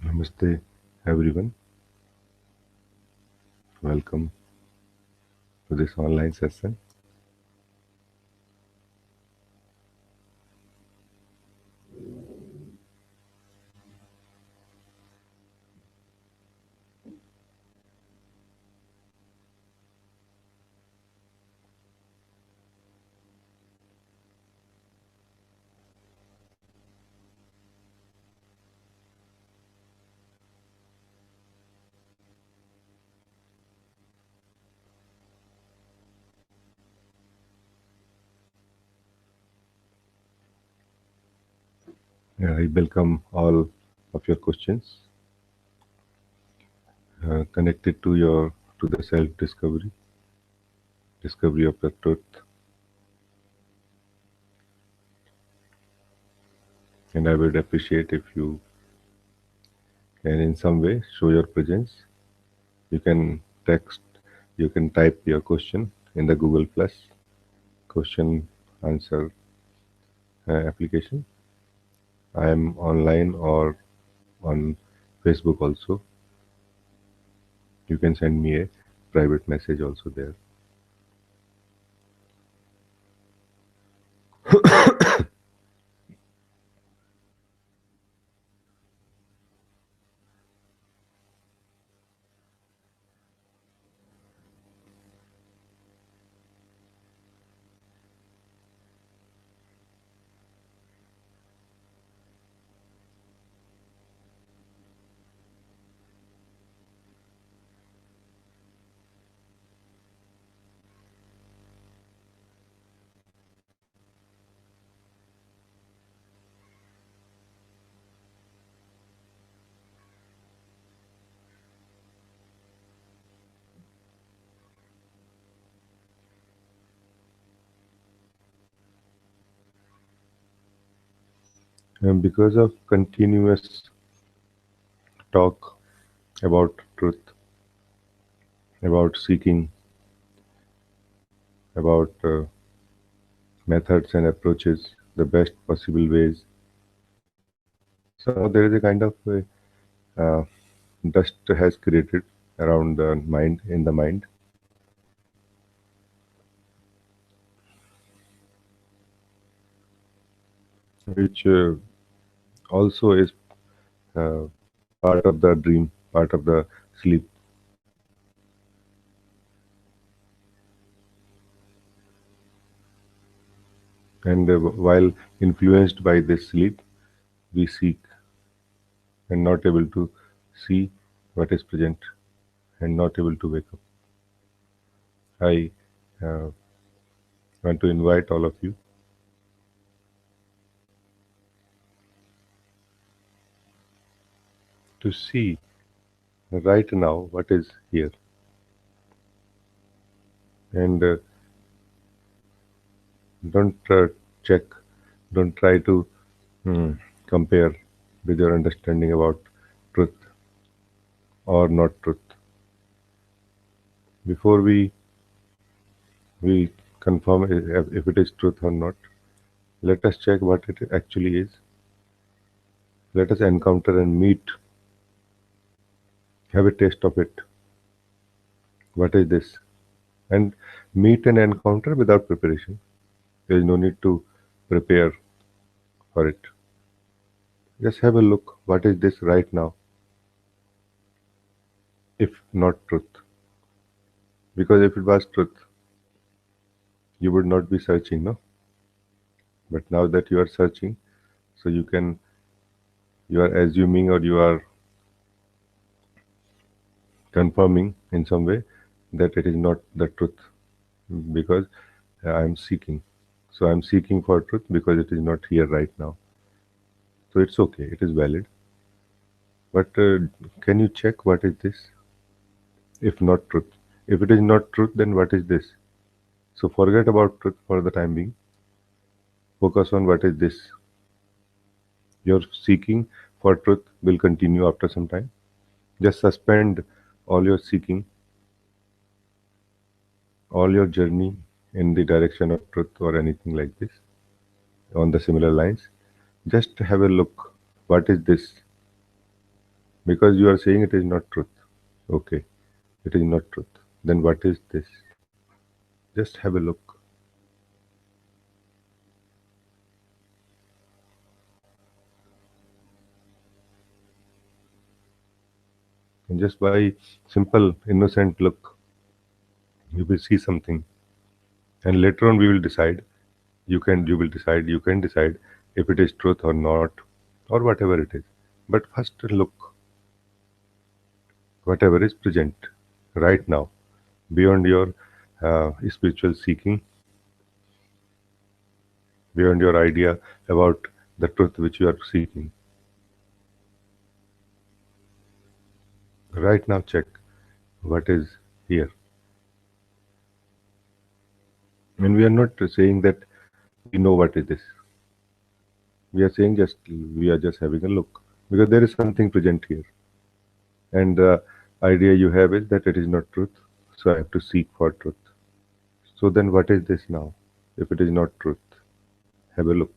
Namaste, everyone. Welcome to this online session. I welcome all of your questions connected to the self-discovery, discovery of the truth, and I would appreciate if you can, in some way, show your presence. You can text, you can type your question in the Google Plus question answer application. I am online or on Facebook also. You can send me a private message also there. And because of continuous talk about truth, about seeking, about methods and approaches, the best possible ways. So there is a kind of dust has created around the mind, in the mind, which also is uh, part of the dream, part of the sleep. And while influenced by this sleep, we seek and not able to see what is present and not able to wake up. I uh, want to invite all of you to see right now what is here, and don't check, don't try to hmm, compare with your understanding about truth or not truth. Before we confirm if it is truth or not, let us check what it actually is. Let us encounter and meet, have a taste of it. What is this? And meet and encounter without preparation. There is no need to prepare for it. Just have a look. What is this right now, if not truth? Because if it was truth, you would not be searching, no? But now that you are searching, so you are assuming or you are confirming in some way that it is not the truth because I am seeking. So I am seeking for truth because it is not here right now. So it's okay, it is valid. But can you check what is this? If not truth. If it is not truth, then what is this? So forget about truth for the time being. Focus on what is this. Your seeking for truth will continue after some time. Just suspend all your seeking, all your journey in the direction of truth or anything like this on the similar lines. Just have a look. What is this? Because you are saying it is not truth. Okay, it is not truth. Then what is this? Just have a look. And just by simple, innocent look, you will see something. And later on we will decide. You can decide if it is truth or not, or whatever it is. But first look, whatever is present right now, beyond your spiritual seeking, beyond your idea about the truth which you are seeking. Right now, check what is here. And we are not saying that we know what it is. We are saying just we are just having a look because there is something present here. And the idea you have is that it is not truth, so I have to seek for truth. So then, what is this now? If it is not truth, have a look.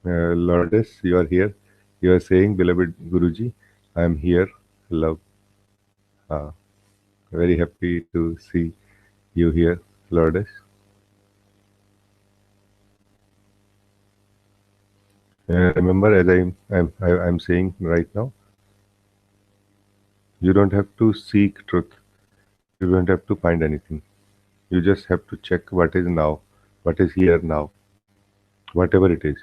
Lourdes, you are here. You are saying, beloved Guruji, I am here. Love. Ah, very happy to see you here, Lourdes. Remember, as I'm saying right now, you don't have to seek truth. You don't have to find anything. You just have to check what is now, what is here now, whatever it is.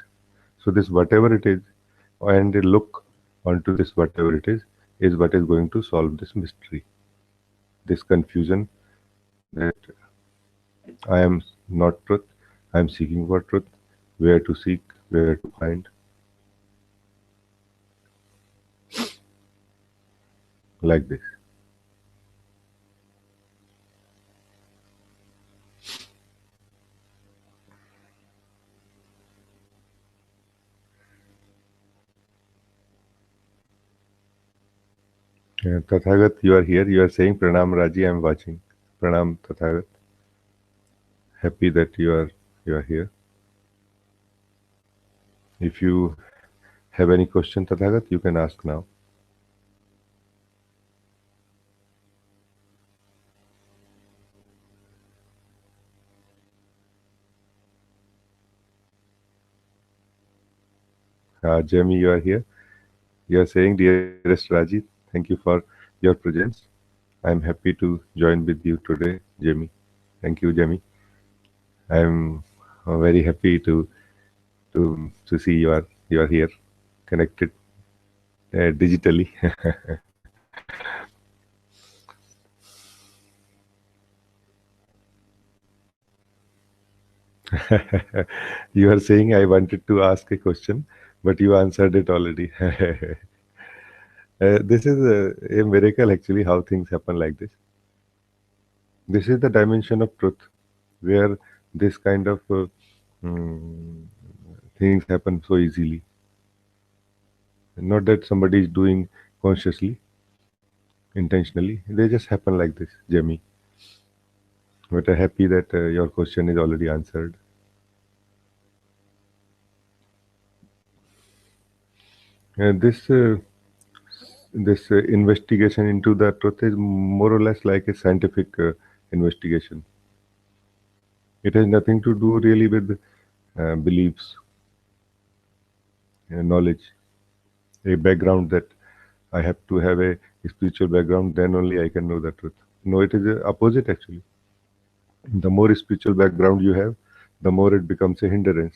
So this whatever it is, and a look onto this whatever it is what is going to solve this mystery, this confusion that I am not truth, I am seeking for truth, where to seek, where to find, like this. Tathagat, you are here. You are saying Pranam Raji. I am watching. Pranam Tathagat. Happy that you are here. If you have any question, Tathagat, you can ask now. Jamie, you are here. You are saying, dearest Raji, thank you for your presence. I am happy to join with you today, Jamie. Thank you, Jamie. I am very happy to see you are here, connected digitally. You are saying I wanted to ask a question, but you answered it already. This is a miracle, actually, how things happen like this. This is the dimension of truth, where this kind of mm, things happen so easily. Not that somebody is doing consciously, intentionally. They just happen like this, Jamie. But I'm happy that your question is already answered. This investigation into the truth is more or less like a scientific investigation. It has nothing to do really with beliefs, knowledge, a background that I have to have a spiritual background, then only I can know the truth. No, it is the opposite actually. The more spiritual background you have, the more it becomes a hindrance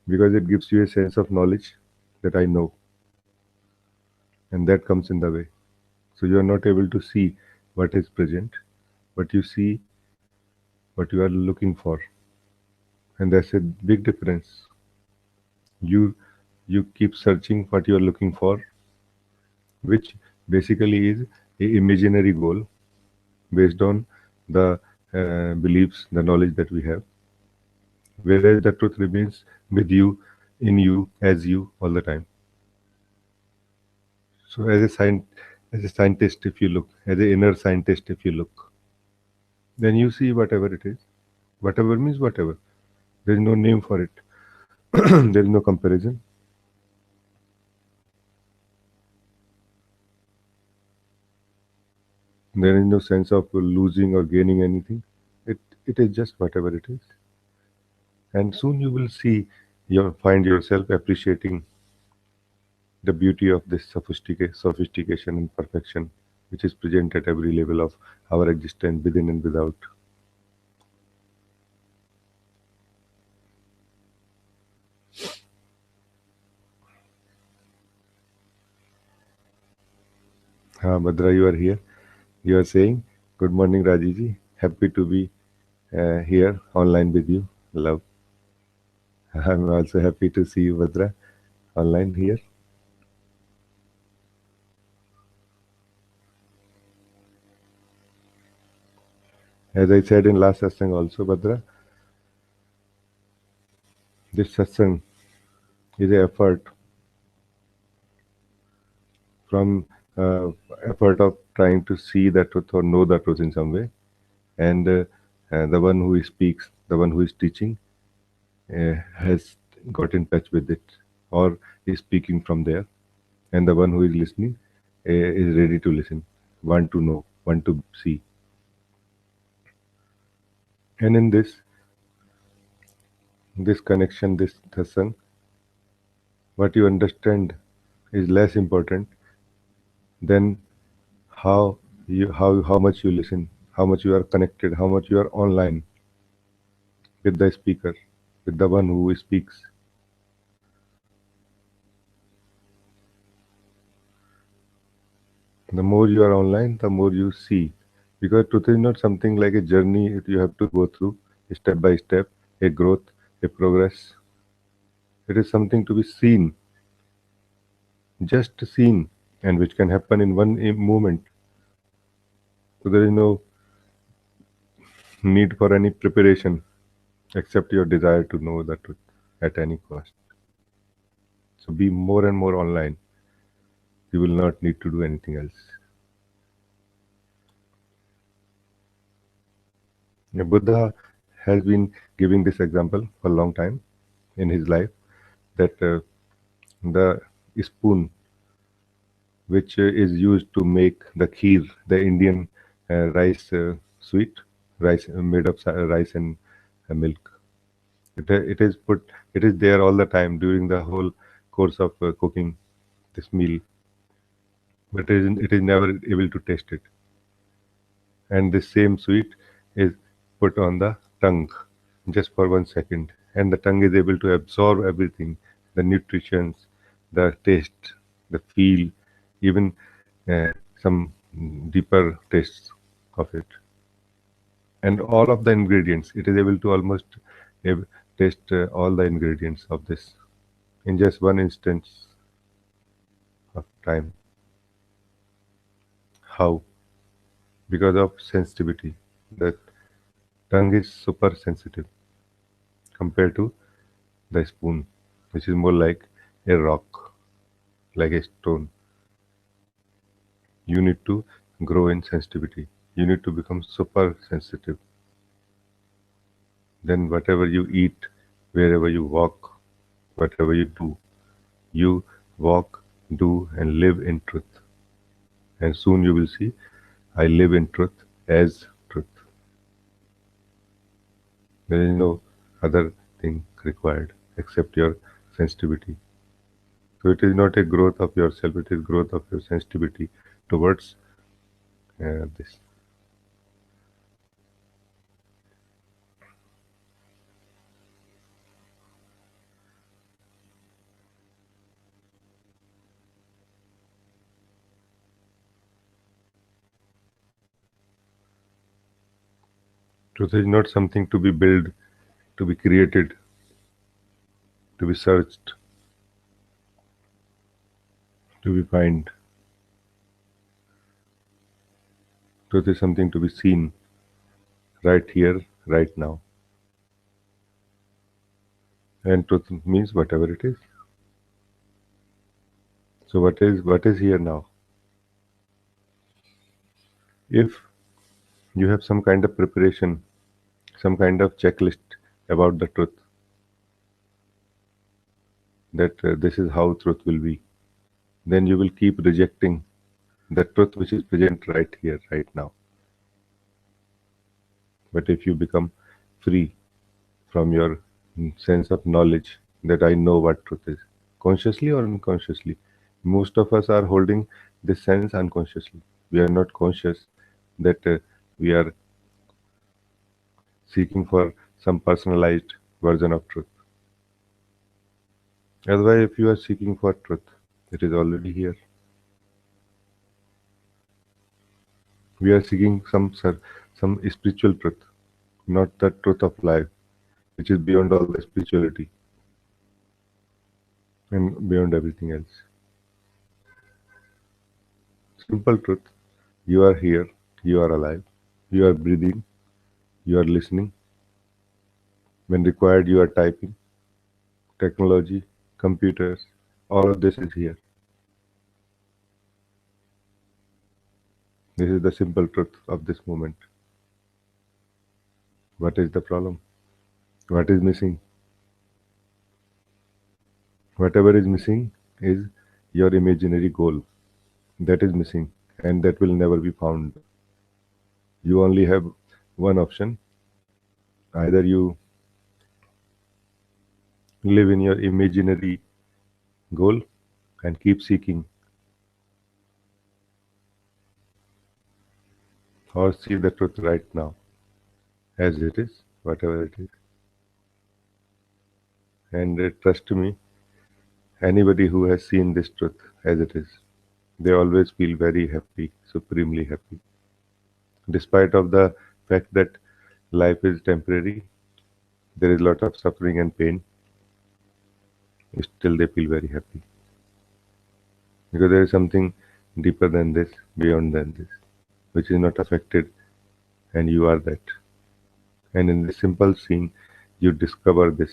because it gives you a sense of knowledge that I know, and that comes in the way. So you are not able to see what is present, but you see what you are looking for, and that's a big difference. You you keep searching what you are looking for, which basically is a imaginary goal based on the beliefs, the knowledge that we have. Whereas the truth remains with you in you, as you, all the time. So as a scientist, if you look, as an inner scientist, if you look, then you see whatever it is. Whatever means whatever. There is no name for it. There is no comparison. There is no sense of losing or gaining anything. It is just whatever it is. And soon you will see, you find yourself appreciating the beauty of this sophistication and perfection, which is present at every level of our existence, within and without. Bhadra, you are here. You are saying, "Good morning, Rajee. Happy to be here online with you. Love." I'm also happy to see you, Bhadra, online here. As I said in last satsang also, Bhadra, this satsang is an effort from uh, effort of trying to see the truth or know the truth in some way, and the one who speaks, the one who is teaching, has got in touch with it or is speaking from there, and the one who is listening is ready to listen, want to know, want to see. And in this connection, this satsang, what you understand is less important than how much you listen, how much you are connected, how much you are online with the speaker, with the one who speaks. The more you are online, the more you see. Because truth is not something like a journey you have to go through step by step, a growth, a progress. It is something to be seen, just seen, and which can happen in one moment. So there is no need for any preparation except your desire to know the truth at any cost. So be more and more online. You will not need to do anything else. Buddha has been giving this example for a long time in his life that the spoon which is used to make the kheer, the Indian rice sweet, rice made of rice and milk. It is put. It is there all the time during the whole course of cooking this meal, but it is never able to taste it. And this same sweet is put on the tongue just for 1 second, and the tongue is able to absorb everything, the nutritions, the taste, the feel, even uh, some deeper tastes of it, and all of the ingredients. It is able to almost taste all the ingredients of this in just one instance of time. How? Because of sensitivity. The tongue is super sensitive compared to the spoon, which is more like a rock, like a stone. You need to grow in sensitivity. You need to become super sensitive. Then, whatever you eat, wherever you walk, whatever you walk, do, and live in truth. And soon you will see, I live in truth as truth. There is no other thing required except your sensitivity. So it is not a growth of yourself, it is growth of your sensitivity towards this. Truth is not something to be built, to be created, to be searched, to be found. Truth is something to be seen right here, right now. And truth means whatever it is. So what is here now? If you have some kind of preparation, some kind of checklist about the truth, that this is how truth will be, then you will keep rejecting the truth which is present right here, right now. But if you become free from your sense of knowledge that I know what truth is, consciously or unconsciously, most of us are holding this sense unconsciously. We are not conscious that we are seeking for some personalized version of truth. Otherwise, if you are seeking for truth, it is already here. We are seeking some spiritual truth, not the truth of life, which is beyond all the spirituality and beyond everything else. Simple truth. You are here, you are alive, you are breathing, you are listening. When required, you are typing. Technology, computers, all of this is here. This is the simple truth of this moment. What is the problem? What is missing? Whatever is missing is your imaginary goal. That is missing, and that will never be found. You only have one option. Either you live in your imaginary goal and keep seeking, or see the truth right now as it is, whatever it is. And trust me, anybody who has seen this truth as it is, they always feel very happy, supremely happy. Despite of the fact that life is temporary, there is a lot of suffering and pain, still they feel very happy. Because there is something deeper than this, beyond than this, which is not affected, and you are that. And in this simple scene, you discover this,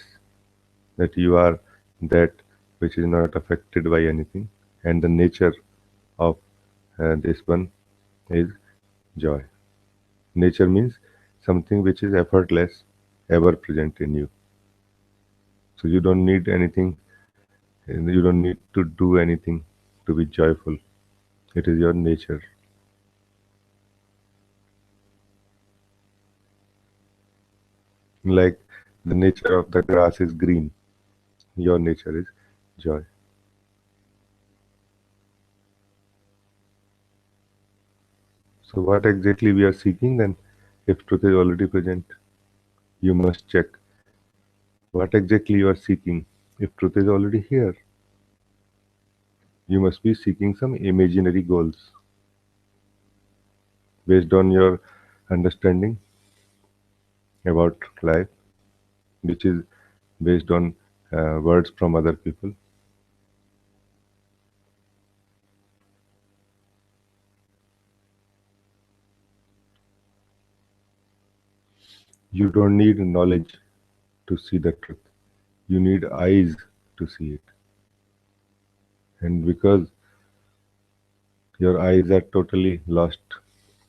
that you are that which is not affected by anything, and the nature of this one is joy. Nature means something which is effortless, ever present in you. So you don't need anything, and you don't need to do anything to be joyful. It is your nature. Like the nature of the grass is green, your nature is joy. So what exactly we are seeking then? If truth is already present, you must check what exactly you are seeking. If truth is already here, you must be seeking some imaginary goals based on your understanding about life, which is based on words from other people. You don't need knowledge to see the truth. You need eyes to see it. And because your eyes are totally lost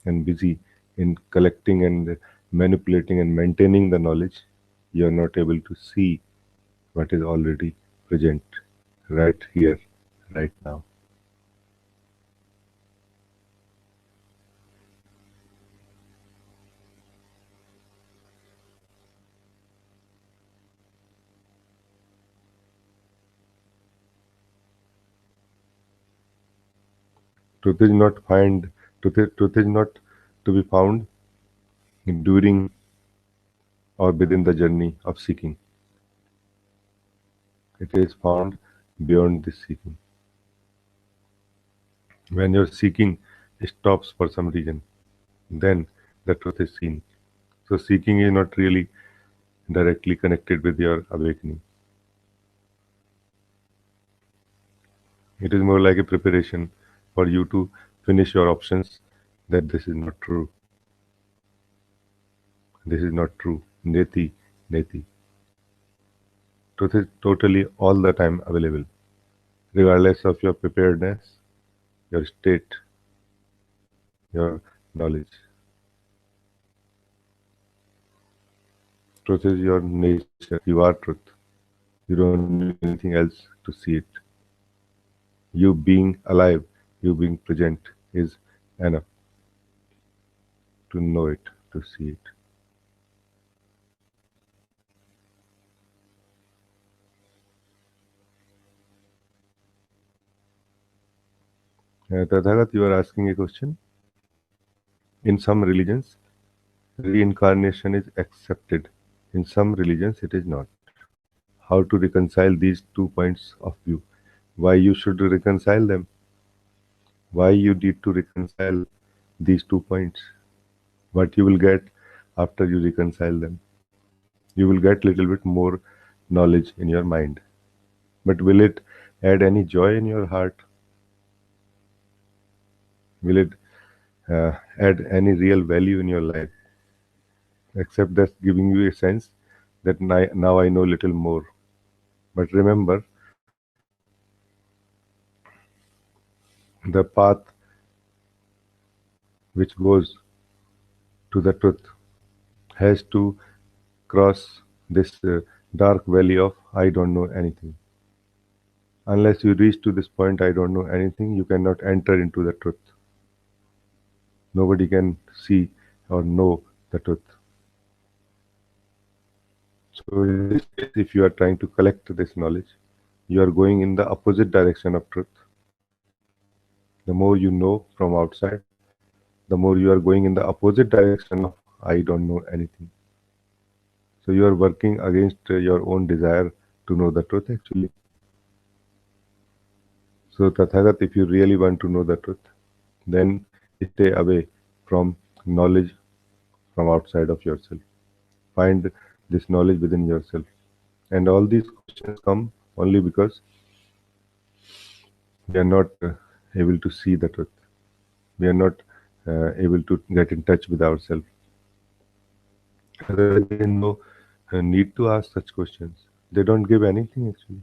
and busy in collecting and manipulating and maintaining the knowledge, you are not able to see what is already present right here, right now. Truth is not find truth is not to be found during or within the journey of seeking. It is found beyond this seeking. When your seeking stops for some reason, then the truth is seen. So seeking is not really directly connected with your awakening. It is more like a preparation for you to finish your options that this is not true. This is not true. Neti, neti. Truth is totally all the time available, regardless of your preparedness, your state, your knowledge. Truth is your nature. You are truth. You don't need anything else to see it. You being alive, you being present is enough to know it, to see it. Tathagat, you are asking a question. In some religions, reincarnation is accepted. In some religions, it is not. How to reconcile these 2 points of view? Why you should reconcile them? Why you need to reconcile these 2 points? What you will get after you reconcile them? You will get little bit more knowledge in your mind. But will it add any joy in your heart? Will it add any real value in your life? Except that giving you a sense that now I know little more. But remember, the path which goes to the truth has to cross this dark valley of I don't know anything. Unless you reach to this point, I don't know anything, you cannot enter into the truth. Nobody can see or know the truth. So, in this case, if you are trying to collect this knowledge, you are going in the opposite direction of truth. The more you know from outside, the more you are going in the opposite direction of I don't know anything. So, you are working against your own desire to know the truth actually. So, Tathagat, if you really want to know the truth, then stay away from knowledge from outside of yourself. Find this knowledge within yourself. And all these questions come only because we are not able to see the truth. We are not able to get in touch with ourselves. Otherwise, there is no need to ask such questions. They don't give anything actually.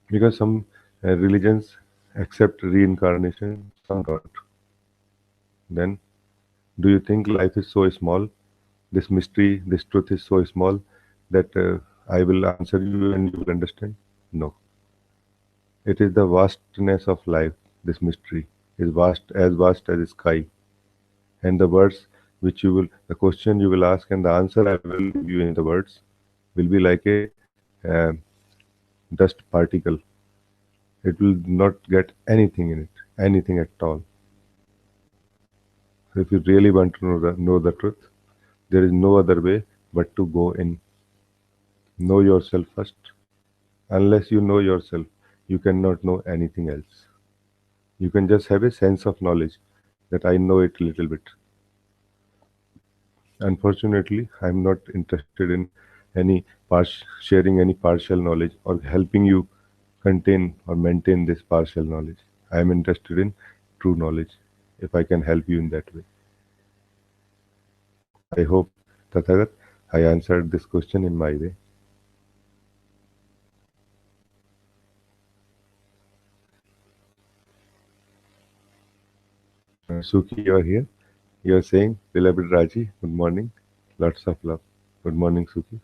Because some religions accept reincarnation, some don't. Then, do you think life is so small? This mystery, this truth is so small that I will answer you and you will understand? No. It is the vastness of life. This mystery is vast as the sky. And the words which you will, the question you will ask and the answer I will give you in the words will be like a uh, dust particle. It will not get anything in it, anything at all. So if you really want to know the truth, there is no other way but to go in. Know yourself first. Unless you know yourself, you cannot know anything else. You can just have a sense of knowledge that I know it a little bit. Unfortunately, I'm not interested in sharing any partial knowledge or helping you contain or maintain this partial knowledge. I am interested in true knowledge, if I can help you in that way. I hope, Tathagat, I answered this question in my way. Suki, you are here. You are saying, beloved Raji, good morning. Lots of love. Good morning, Suki.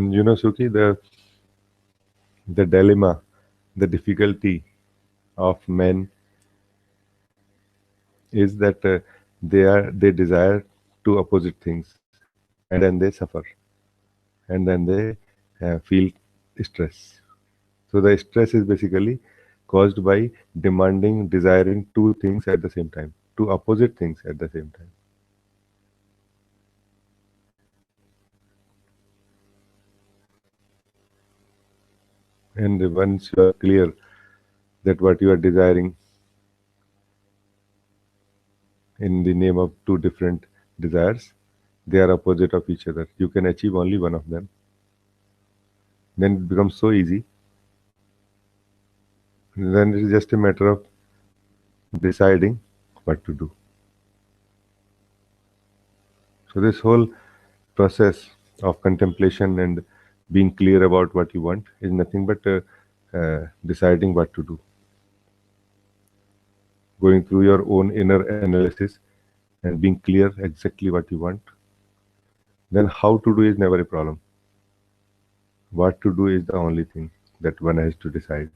You know, Suki, the dilemma, the difficulty of men is that they desire two opposite things, and then they suffer, and then they feel stress. So the stress is basically caused by demanding, desiring two things at the same time, two opposite things at the same time. And once you are clear that what you are desiring in the name of two different desires, they are opposite of each other. You can achieve only one of them. Then it becomes so easy. Then it is just a matter of deciding what to do. So this whole process of contemplation and being clear about what you want is nothing but deciding what to do, going through your own inner analysis and being clear exactly what you want. Then how to do is never a problem. What to do is the only thing that one has to decide,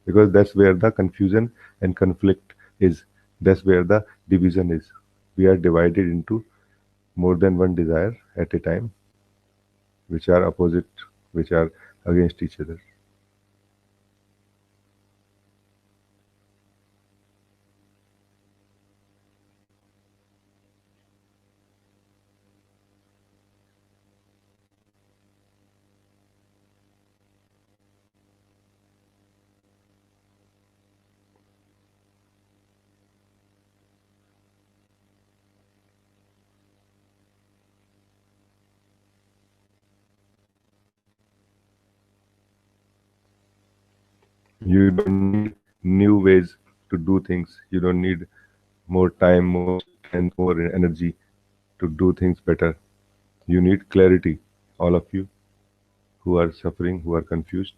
because that's where the confusion and conflict is. That's where the division is. We are divided into more than one desire at a time, which are opposite, which are against each other. You don't need new ways to do things. You don't need more time, more strength, more energy to do things better. You need clarity. All of you who are suffering, who are confused,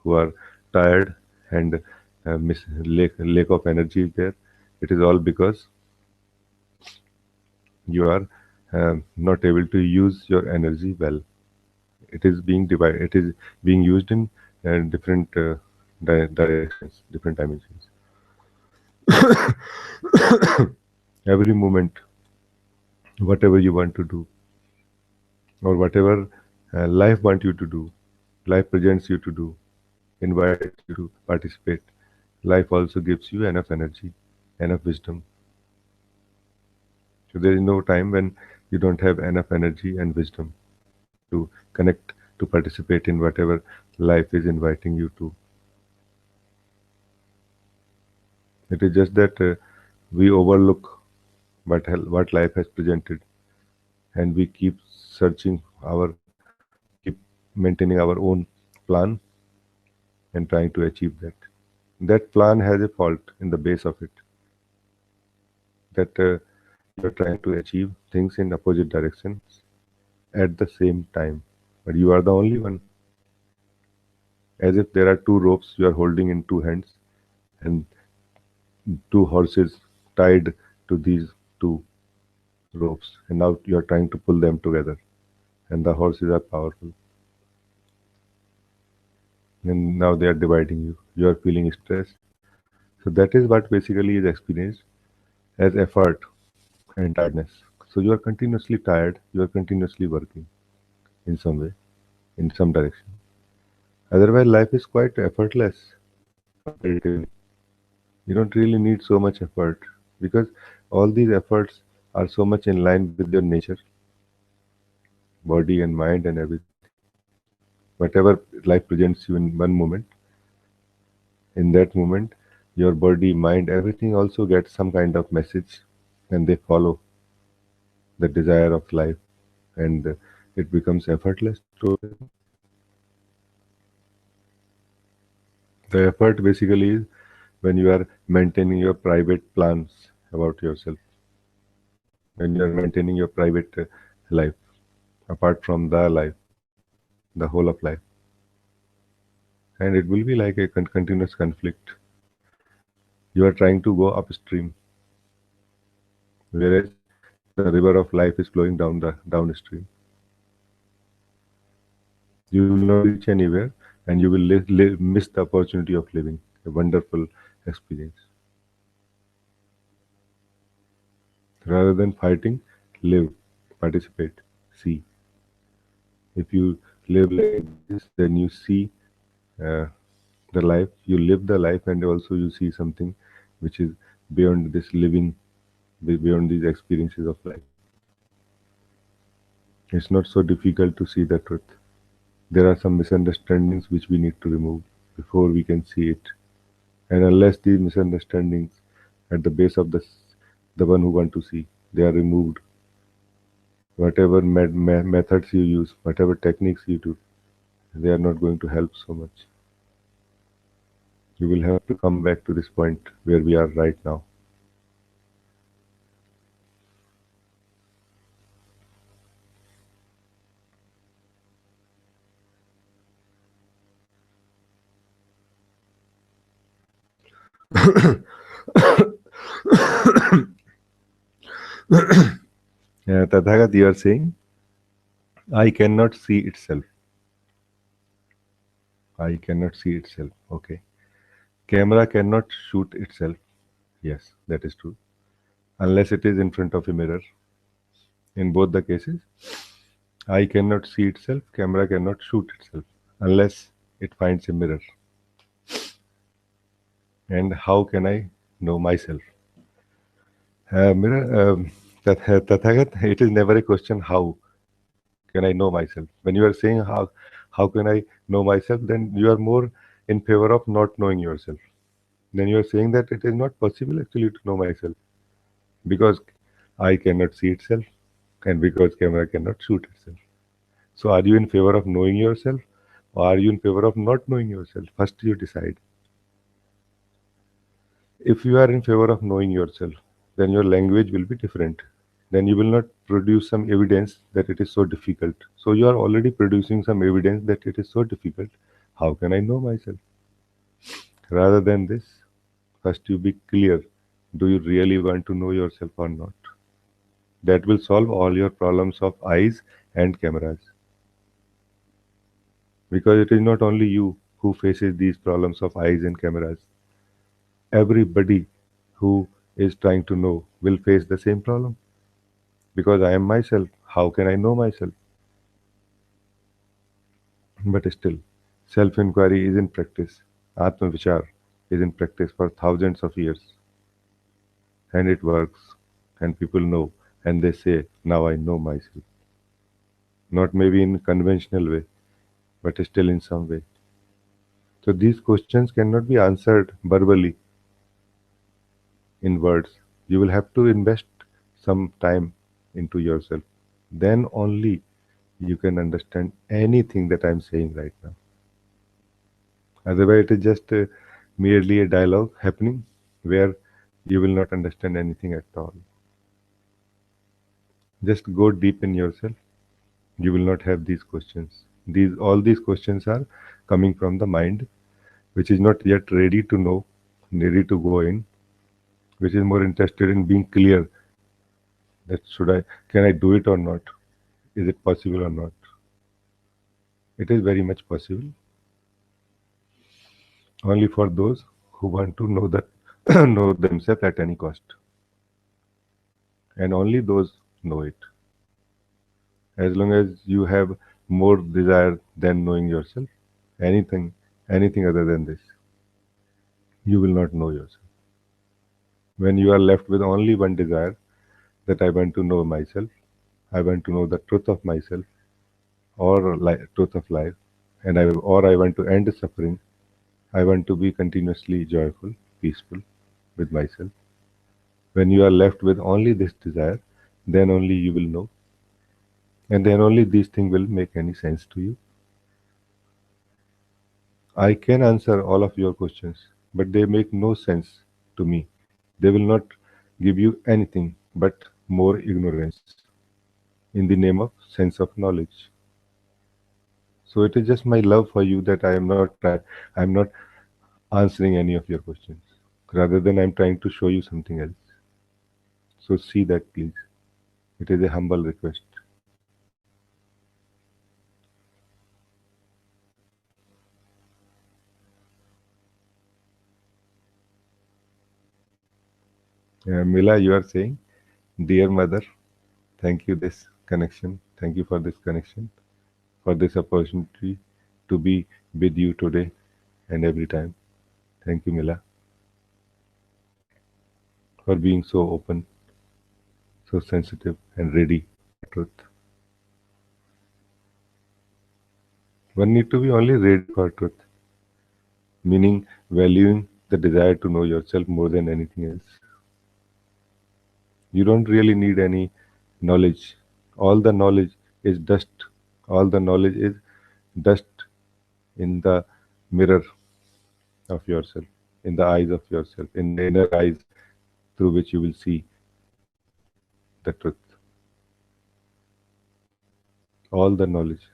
who are tired, and lack of energy is there. It is all because you are not able to use your energy well. It is being divided. It is being used in different directions, different dimensions. Every moment, whatever you want to do, or whatever life wants you to do, life presents you to do, invites you to participate. Life also gives you enough energy, enough wisdom. So there is no time when you don't have enough energy and wisdom to connect, to participate in whatever life is inviting you to. It is just that we overlook what life has presented, and we keep searching our, keep maintaining our own plan and trying to achieve that. That plan has a fault in the base of it, that you're trying to achieve things in opposite directions at the same time, but you are the only one. As if there are two ropes you are holding in two hands, and two horses tied to these two ropes, and now you are trying to pull them together, and the horses are powerful, and now they are dividing you. You are feeling stress. So that is what basically is experienced as effort and tiredness. So you are continuously tired, you are continuously working in some way, in some direction. Otherwise, life is quite effortless comparatively. You don't really need so much effort, because all these efforts are so much in line with your nature, body and mind and everything. Whatever life presents you in one moment, in that moment, your body, mind, everything also gets some kind of message, and they follow the desire of life, and it becomes effortless. So the effort basically is when you are maintaining your private plans about yourself, when you are maintaining your private life apart from the life, the whole of life. And it will be like a continuous conflict. You are trying to go upstream, whereas the river of life is flowing down the downstream. You will not reach anywhere, and you will miss the opportunity of living a wonderful experience. Rather than fighting, live, participate, see. If you live like this, then you see uh, the life, you live the life, and also you see something which is beyond this living, beyond these experiences of life. It's not so difficult to see the truth. There are some misunderstandings which we need to remove before we can see it. And unless these misunderstandings at the base of the one who want to see, they are removed, whatever methods you use, whatever techniques you do, they are not going to help so much. You will have to come back to this point where we are right now. Tathagat, you are saying, I cannot see itself. I cannot see itself. Okay. Camera cannot shoot itself. Yes, that is true. Unless it is in front of a mirror. In both the cases, eye cannot see itself, camera cannot shoot itself unless it finds a mirror. And how can I know myself? Mirror, Tathagat, it is never a question how can I know myself. When you are saying how can I know myself, then you are more in favor of not knowing yourself. Then you are saying that it is not possible actually to know myself because eye cannot see itself and because camera cannot shoot itself. So are you in favor of knowing yourself or are you in favor of not knowing yourself? First you decide. If you are in favor of knowing yourself, then your language will be different. Then you will not produce some evidence that it is so difficult. So you are already producing some evidence that it is so difficult. How can I know myself? Rather than this, first you be clear. Do you really want to know yourself or not? That will solve all your problems of eyes and cameras. Because it is not only you who faces these problems of eyes and cameras. Everybody who is trying to know will face the same problem. Because I am myself. How can I know myself? But still, self inquiry is in practice. Atma Vichar is in practice for thousands of years. And it works. And people know. And they say, now I know myself. Not maybe in conventional way, but still in some way. So these questions cannot be answered verbally in words. You will have to invest some time into yourself. Then only you can understand anything that I'm saying right now. Otherwise, it is just merely a dialogue happening where you will not understand anything at all. Just go deep in yourself. You will not have these questions. All these questions are coming from the mind, which is not yet ready to know, ready to go in, which is more interested in being clear that can I do it or not? Is it possible or not? It is very much possible. Only for those who want to know that know themselves at any cost. And only those know it. As long as you have more desire than knowing yourself, anything anything other than this, you will not know yourself. When you are left with only one desire, that I want to know myself, I want to know the truth of myself, or truth of life, or I want to end suffering, I want to be continuously joyful, peaceful with myself. When you are left with only this desire, then only you will know, and then only these things will make any sense to you. I can answer all of your questions, but they make no sense to me. They will not give you anything but more ignorance in the name of sense of knowledge. So it is just my love for you that I am not answering any of your questions. Rather than I'm trying to show you something else. So see that please. It is a humble request. Mila, you are saying, dear mother, thank you this connection. Thank you for this connection, for this opportunity to be with you today and every time. Thank you, Mila, for being so open, so sensitive, and ready for truth. One need to be only ready for truth, meaning valuing the desire to know yourself more than anything else. You don't really need any knowledge. All the knowledge is dust. All the knowledge is dust in the mirror of yourself, in the eyes of yourself, in the inner eyes through which you will see the truth. All the knowledge.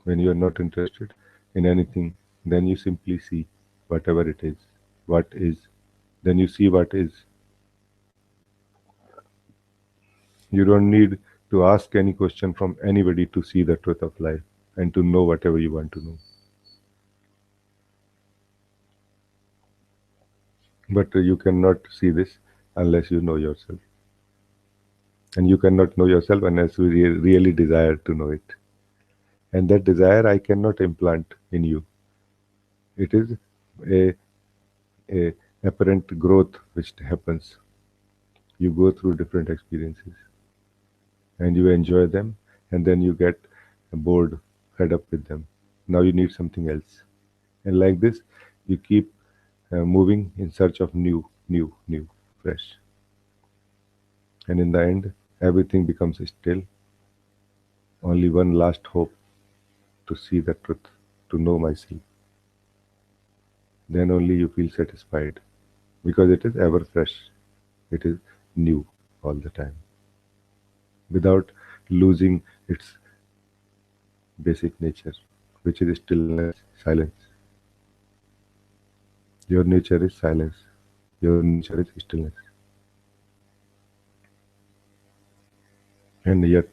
When you are not interested in anything, then you simply see whatever it is, what is. Then you see what is. You don't need to ask any question from anybody to see the truth of life and to know whatever you want to know. But you cannot see this unless you know yourself. And you cannot know yourself unless you really desire to know it. And that desire I cannot implant in you. It is a, a apparent growth which happens. You go through different experiences and you enjoy them, and then you get bored, fed up with them. Now you need something else. And like this, you keep moving in search of new, fresh. And in the end, everything becomes still. Only one last hope, to see the truth, to know myself. Then only you feel satisfied because it is ever fresh. It is new all the time without losing its basic nature, which is stillness, silence. Your nature is silence. Your nature is stillness. And yet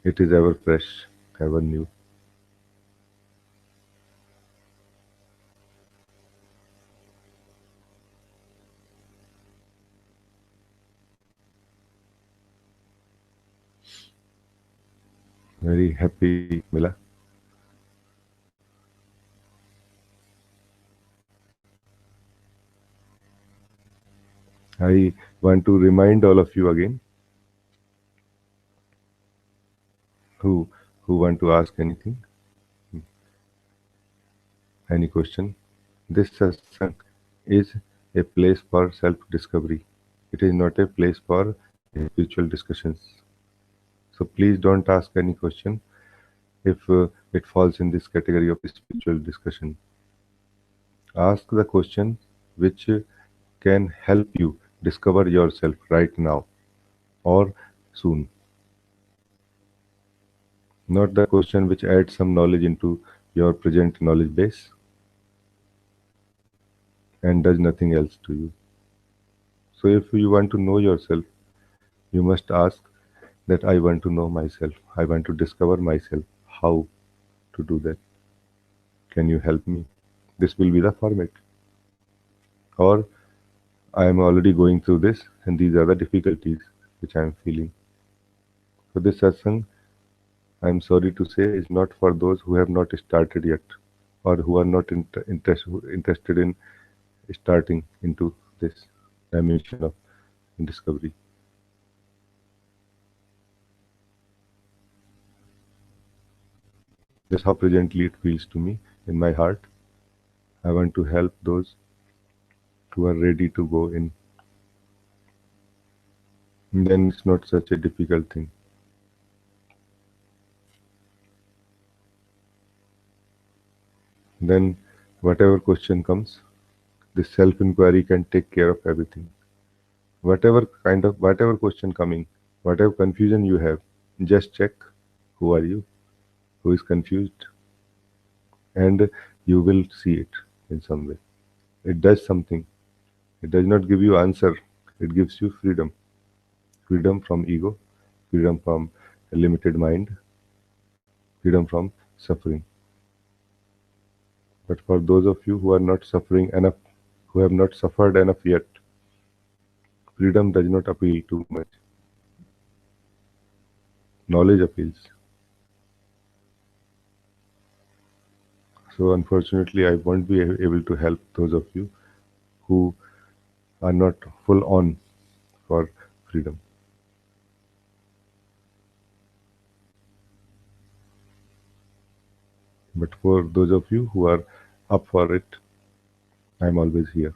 it is ever fresh, ever new. Very happy, Mila. I want to remind all of you again who want to ask anything, any question. This satsang is a place for self-discovery. It is not a place for spiritual discussions. So please don't ask any question if it falls in this category of spiritual discussion. Ask the question which can help you discover yourself right now or soon. Not the question which adds some knowledge into your present knowledge base and does nothing else to you. So if you want to know yourself, you must ask that I want to know myself. I want to discover myself. How to do that? Can you help me? This will be the format. Or I am already going through this and these are the difficulties which I am feeling. So this satsang, I am sorry to say, is not for those who have not started yet or who are not interested in starting into this dimension of discovery. That's how presently it feels to me in my heart. I want to help those who are ready to go in. Then it's not such a difficult thing. Then whatever question comes, this self-inquiry can take care of everything. Whatever question coming, whatever confusion you have, just check who are you, who is confused, and you will see it in some way. It does something. It does not give you answer. It gives you freedom. Freedom from ego, freedom from a limited mind, freedom from suffering. But for those of you who are not suffering enough, who have not suffered enough yet, freedom does not appeal too much. Knowledge appeals. So unfortunately, I won't be able to help those of you who are not full on for freedom. But for those of you who are up for it, I'm always here,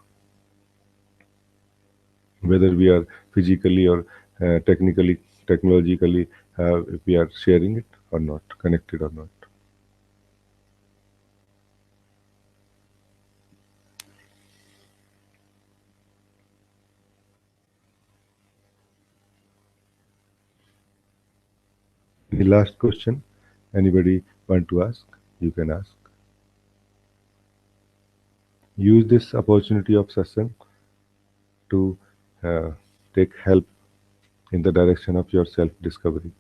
whether we are physically or technically, technologically, if we are sharing it or not, connected or not. The last question, anybody want to ask? You can ask. Use this opportunity of satsang to uh, take help in the direction of your self discovery.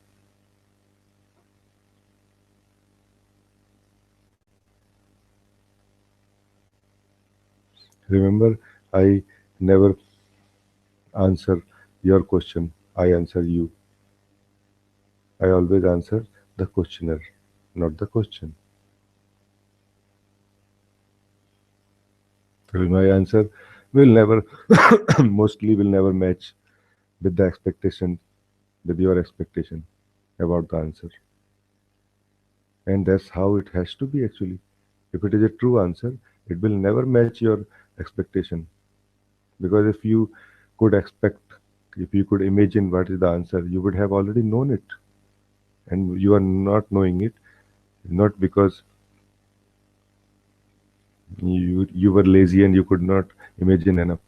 Remember, I never answer your question, I answer you. I always answer the questioner, not the question. So my answer will never, mostly will never match with the expectation, with your expectation about the answer. And that's how it has to be actually. If it is a true answer, it will never match your expectation. Because if you could expect, if you could imagine what is the answer, you would have already known it. And you are not knowing it, not because you were lazy and you could not imagine enough.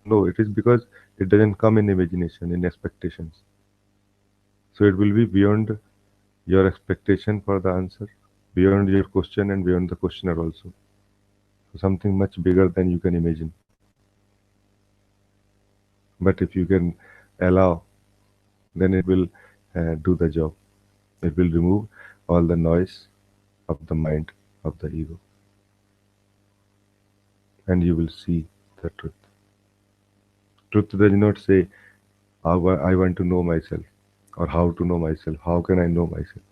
No, it is because it doesn't come in imagination, in expectations. So it will be beyond your expectation for the answer, beyond your question and beyond the questioner also. So something much bigger than you can imagine. But if you can allow, then it will do the job. It will remove all the noise of the mind, of the ego, and you will see the truth. Truth does not say, I want to know myself or how to know myself, how can I know myself.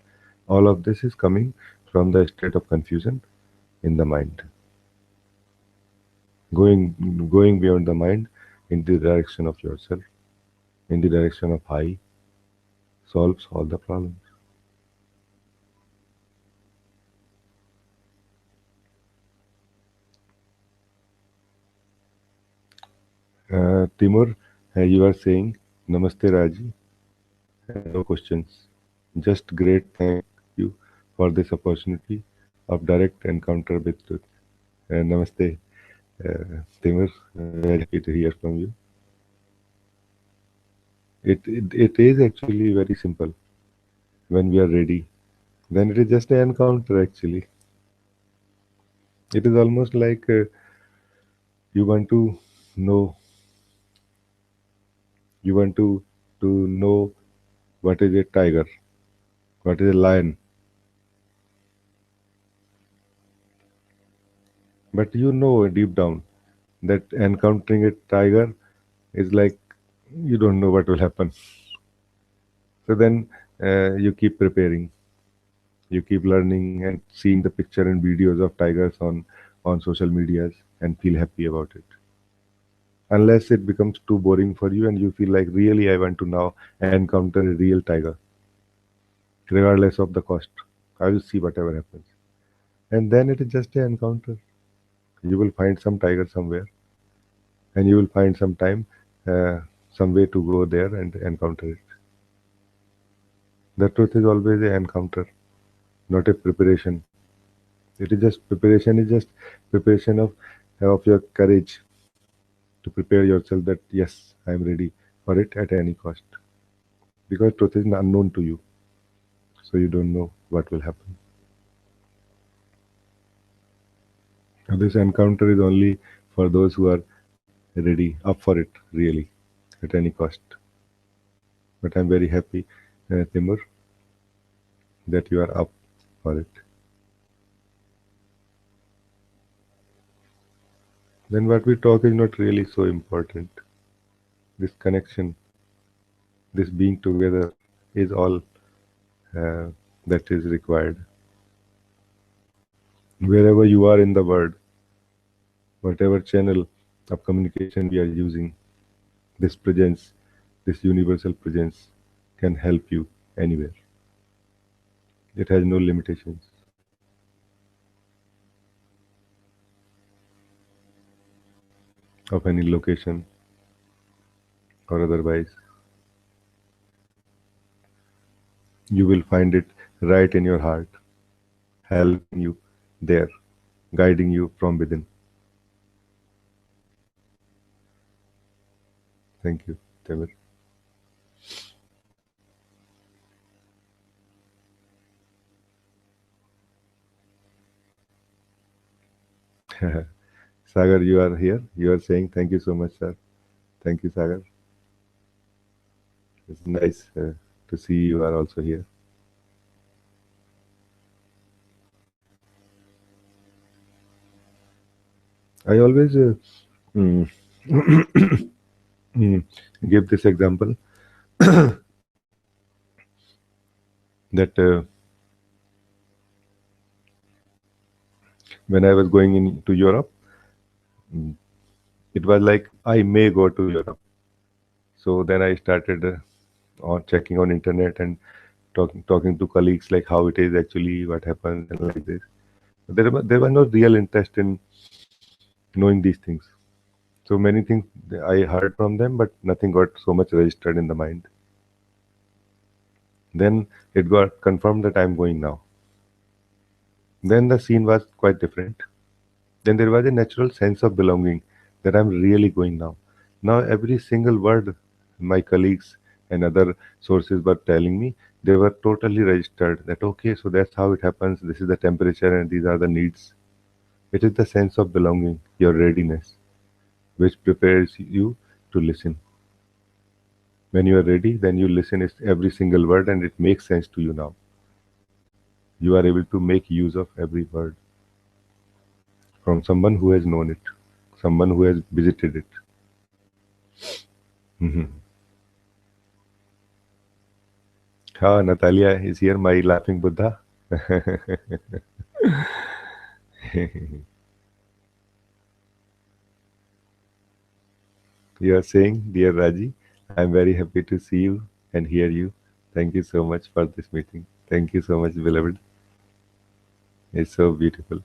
All of this is coming from the state of confusion in the mind. Going beyond the mind in the direction of yourself, in the direction of I, solves all the problems. Timur, you are saying, Namaste Raji, no questions. Just great, thank you for this opportunity of direct encounter with truth. Namaste, Timur. Very happy to hear from you. It is actually very simple when we are ready. Then it is just an encounter actually. It is almost like you want to know, you want to know what is a tiger, what is a lion, but you know deep down that encountering a tiger is like you don't know what will happen. So then you keep preparing, you keep learning and seeing the picture and videos of tigers on social medias and feel happy about it. Unless it becomes too boring for you and you feel like really I want to now encounter a real tiger, regardless of the cost. I will see whatever happens. And then it is just an encounter. You will find some tiger somewhere and you will find some time, uh, some way to go there and encounter it. The truth is always an encounter, not a preparation. It is just preparation is just preparation of your courage to prepare yourself that yes, I am ready for it at any cost. Because truth is unknown to you, so you don't know what will happen. This encounter is only for those who are ready, up for it, really, at any cost. But I'm very happy, Timur, that you are up for it. Then what we talk is not really so important. This connection, this being together, is all uh, that is required. Wherever you are in the world, whatever channel of communication we are using, this presence, this universal presence can help you anywhere. It has no limitations. of any location or otherwise. You will find it right in your heart, helping you there, guiding you from within. Thank you, Temir. Sagar, you are here. You are saying thank you so much, sir. Thank you, Sagar. It's nice to see you are also here. I always mm, mm, give this example that when I was going into Europe, mm, it was like I may go to Europe. So then I started on checking on internet and talking to colleagues like how it is actually, what happens, and like this. There was no real interest in knowing these things. So many things I heard from them, but nothing got so much registered in the mind. Then it got confirmed that I'm going now. Then the scene was quite different. Then there was a natural sense of belonging that I'm really going now. Now, every single word my colleagues and other sources were telling me, they were totally registered that, okay, so that's how it happens. This is the temperature and these are the needs. It is the sense of belonging, your readiness, which prepares you to listen. When you are ready, then you listen every single word and it makes sense to you now. You are able to make use of every word from someone who has known it, someone who has visited it. Mhm. Natalia is here, my laughing Buddha. You are saying, dear Raji, I am very happy to see you and hear you. Thank you so much for this meeting. Thank you so much, beloved. It's so beautiful.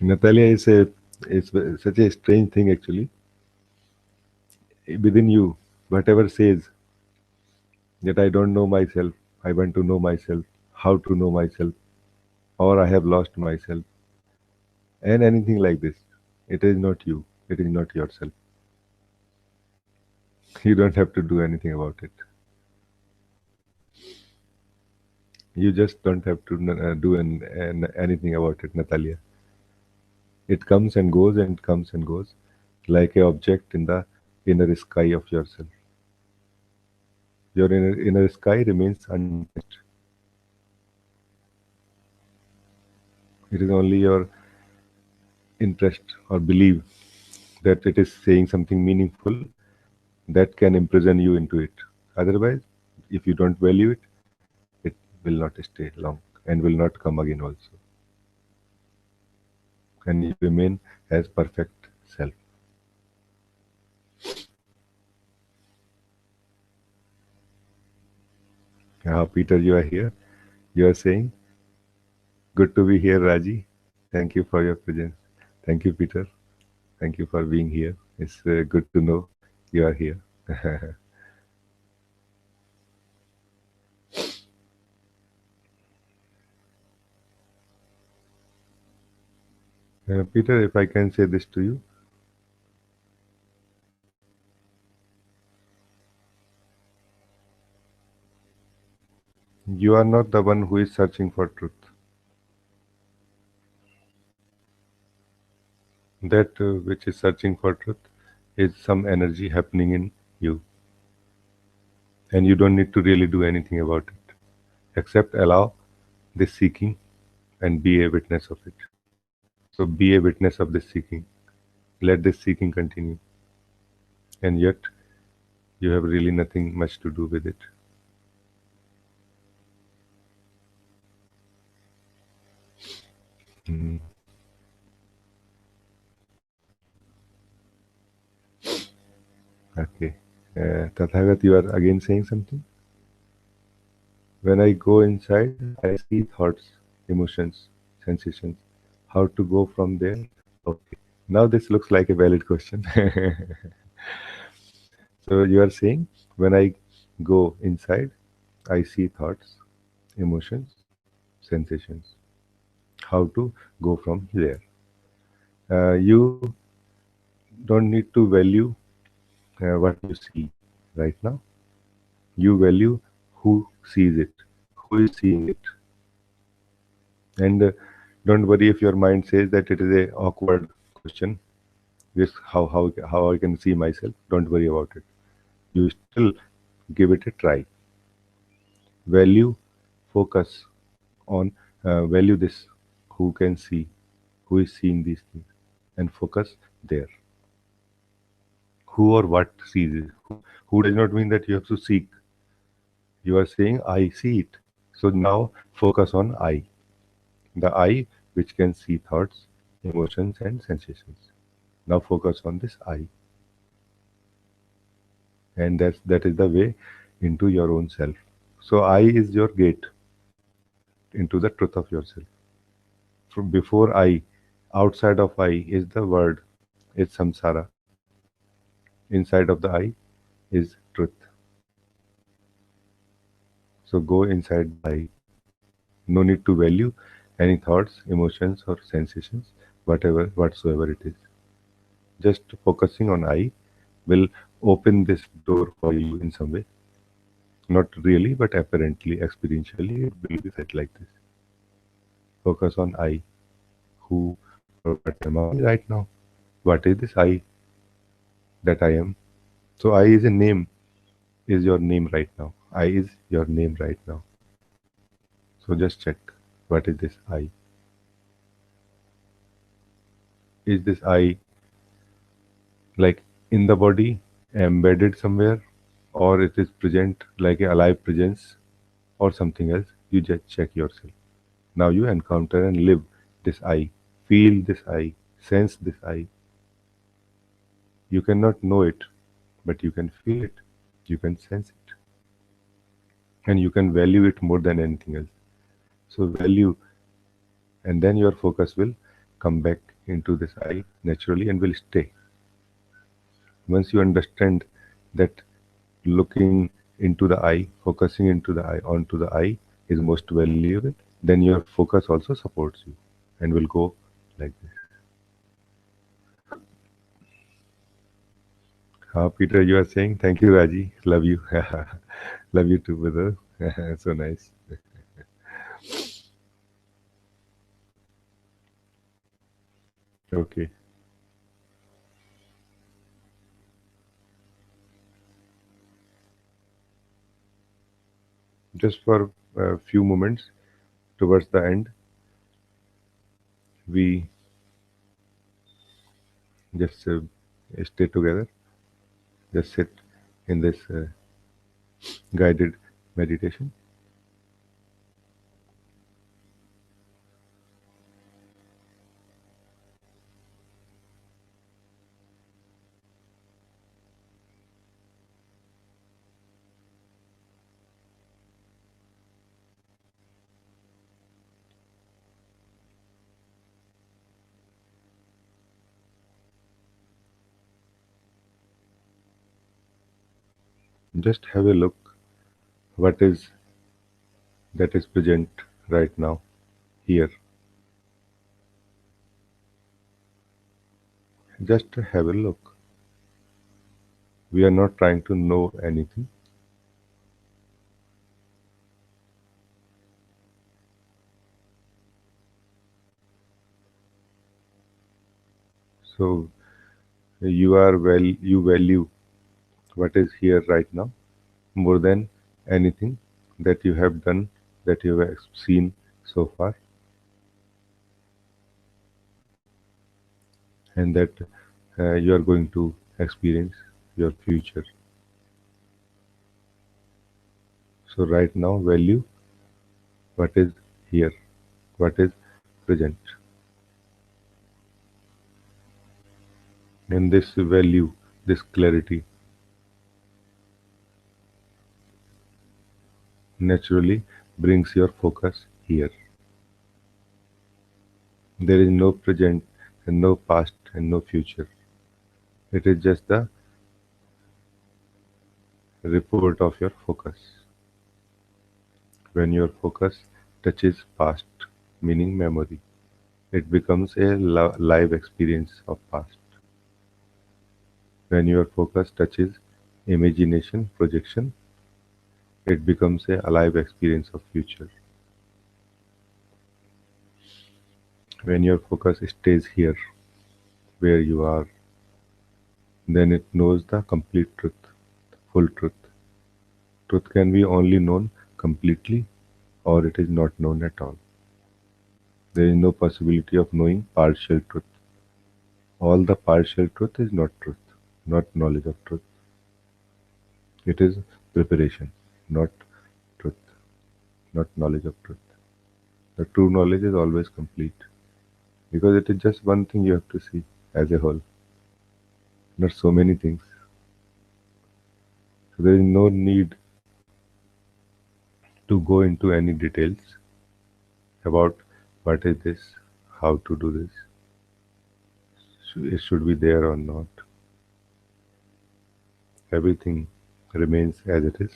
Natalia is such a strange thing actually. Within you, whatever says that I don't know myself, I want to know myself, how to know myself, or I have lost myself, and anything like this. It is not you. It is not yourself. You don't have to do anything about it. You just don't have to do anything about it, Natalia. It comes and goes and comes and goes like a object in the inner sky of yourself. Your inner sky remains untouched. It is only your interest or belief that it is saying something meaningful that can imprison you into it. Otherwise, if you don't value it, it will not stay long and will not come again also. And you remain as perfect self. Peter, you are here. You are saying, good to be here, Raji. Thank you for your presence. Thank you, Peter. Thank you for being here. It's good to know you are here. Peter, if I can say this to you, you are not the one who is searching for truth. That which is searching for truth is some energy happening in you, and you don't need to really do anything about it except allow this seeking and be a witness of it. So be a witness of this seeking. Let this seeking continue, and yet you have really nothing much to do with it. Mm, okay. Tathagat, you are again saying something? When I go inside, I see thoughts, emotions, sensations. How to go from there? Okay. Now this looks like a valid question. So you are saying, when I go inside, I see thoughts, emotions, sensations. How to go from there? You don't need to value what you see right now. You value who sees it, who is seeing it. And don't worry if your mind says that it is a awkward question. This how I can see myself. Don't worry about it. You still give it a try. Value, focus on value this. Who can see? Who is seeing these things? And focus there. Who or what sees it? Who does not mean that you have to seek. You are saying I see it. So now focus on I. The I which can see thoughts, emotions, and sensations. Now focus on this I, and that is the way into your own self. So I is your gate into the truth of yourself. From before I, outside of I is the word, is samsara. Inside of the I is truth. So go inside the I. No need to value any thoughts, emotions, or sensations, whatever whatsoever it is. Just focusing on I will open this door for you in some way. Not really, but apparently, experientially, it will be felt like this. Focus on I. Who or what am I right now? What is this I that I am? So I is a name, is your name right now. I is your name right now. So just check. What is this I? Is this I like in the body, embedded somewhere, or it is present like a alive presence or something else? You just check yourself. Now you encounter and live this I. Feel this I. Sense this I. You cannot know it, but you can feel it. You can sense it. And you can value it more than anything else. So value, and then your focus will come back into this I naturally and will stay. Once you understand that looking into the I, focusing into the I, onto the I is most valuable, then your focus also supports you and will go like this. Peter, you are saying, thank you, Raji. Love you. Love you too, brother. So nice. Okay. Just for a few moments towards the end, we just stay together, just sit in this guided meditation. Just have a look what is that is present right now here. Just have a look. We are not trying to know anything. So you value what is here right now more than anything that you have done, that you have seen so far, and that you are going to experience your future. So right now value what is here, what is present. And this value, this clarity, naturally brings your focus here. There is no present and no past and no future. It is just the report of your focus. When your focus touches past, meaning memory, it becomes a live experience of past. When your focus touches imagination, projection, it becomes a alive experience of future. When your focus stays here, where you are, then it knows the complete truth, the full truth. Truth can be only known completely or it is not known at all. There is no possibility of knowing partial truth. All the partial truth is not truth, not knowledge of truth. It is preparation, not truth, not knowledge of truth. The true knowledge is always complete because it is just one thing you have to see as a whole, not so many things. So there is no need to go into any details about what is this, how to do this, it should be there or not. Everything remains as it is.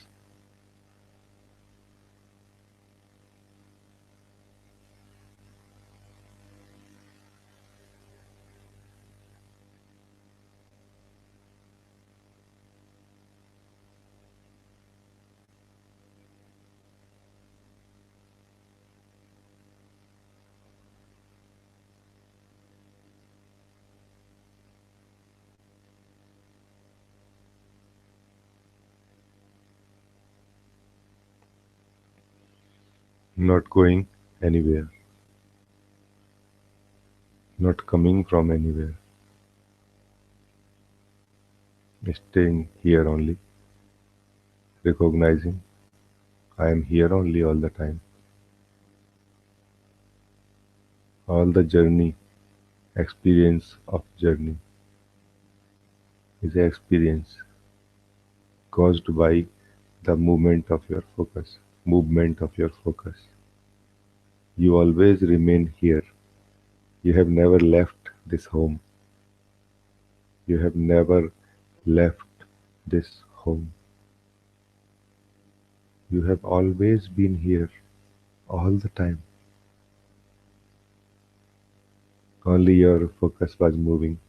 Not going anywhere, not coming from anywhere, staying here only, recognizing I am here only all the time. All the journey, experience of journey is an experience caused by the movement of your focus. You always remain here. You have never left this home. You have never left this home. You have always been here all the time. Only your focus was moving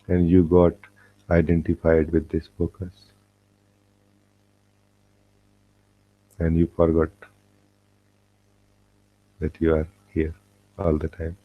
and you got identified with this focus and you forgot that you are here all the time.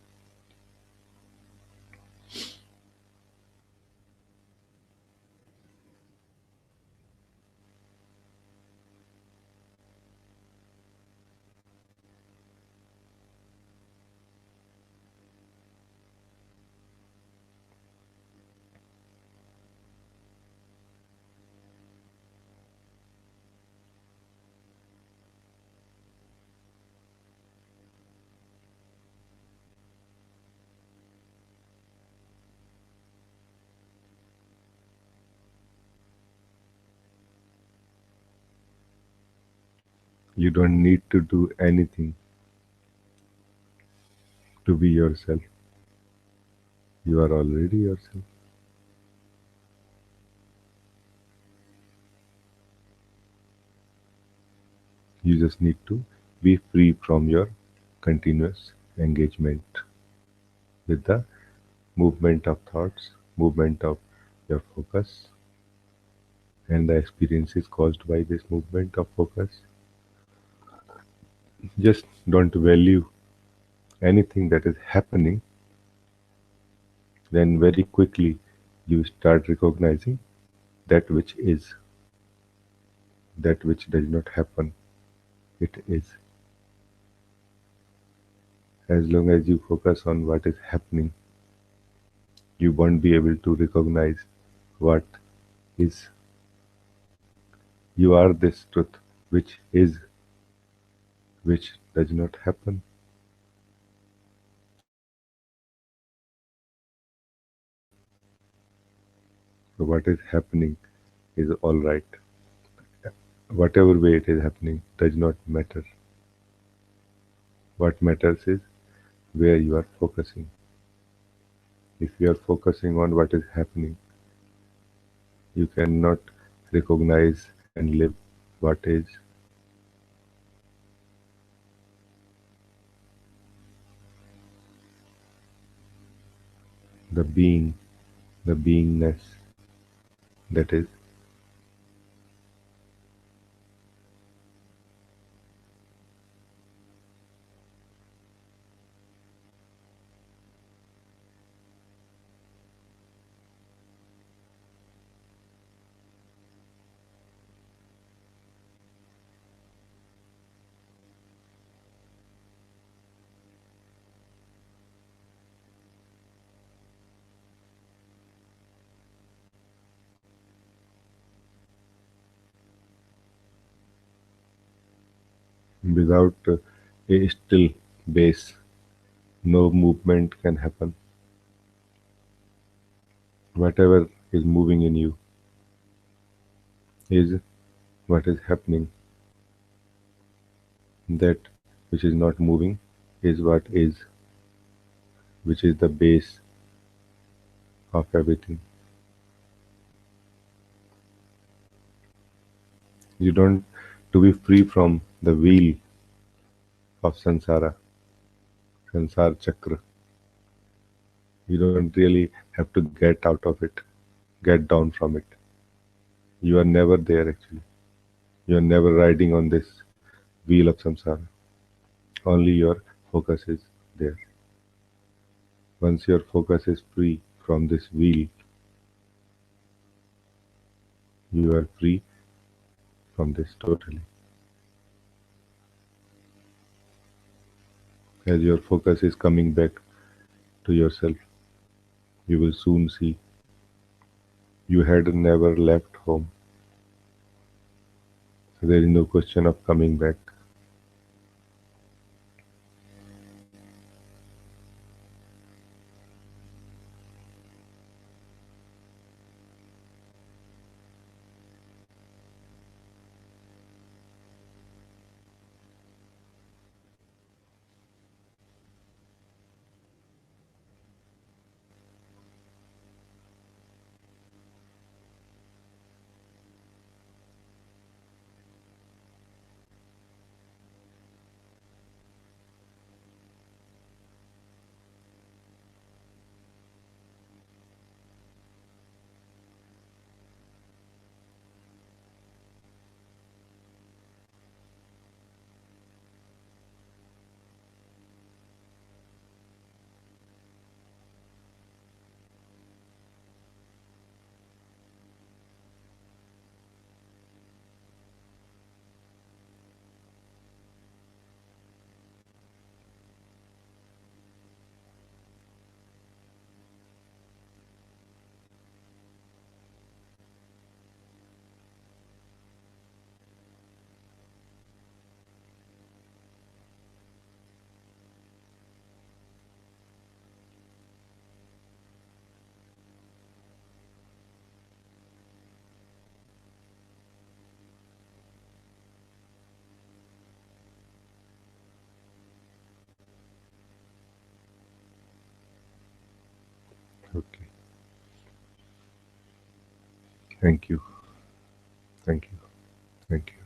You don't need to do anything to be yourself. You are already yourself. You just need to be free from your continuous engagement with the movement of thoughts, movement of your focus, and the experiences caused by this movement of focus. Just don't value anything that is happening, then very quickly you start recognizing that which is, that which does not happen, it is. As long as you focus on what is happening, you won't be able to recognize what is. You are this truth which is, which does not happen. So what is happening is all right. Whatever way it is happening does not matter. What matters is where you are focusing. If you are focusing on what is happening, you cannot recognize and live what is. The being, the beingness that is. Without a still base, no movement can happen. Whatever is moving in you is what is happening. That which is not moving is what is, which is the base of everything. You don't, to be free from the wheel of sansar chakra, you don't really have to get out of it, get down from it. You are never there actually. You are never riding on this wheel of samsara. Only your focus is there. Once your focus is free from this wheel, you are free from this totally. As your focus is coming back to yourself, you will soon see you had never left home. So there is no question of coming back. Okay. Thank you. Thank you. Thank you.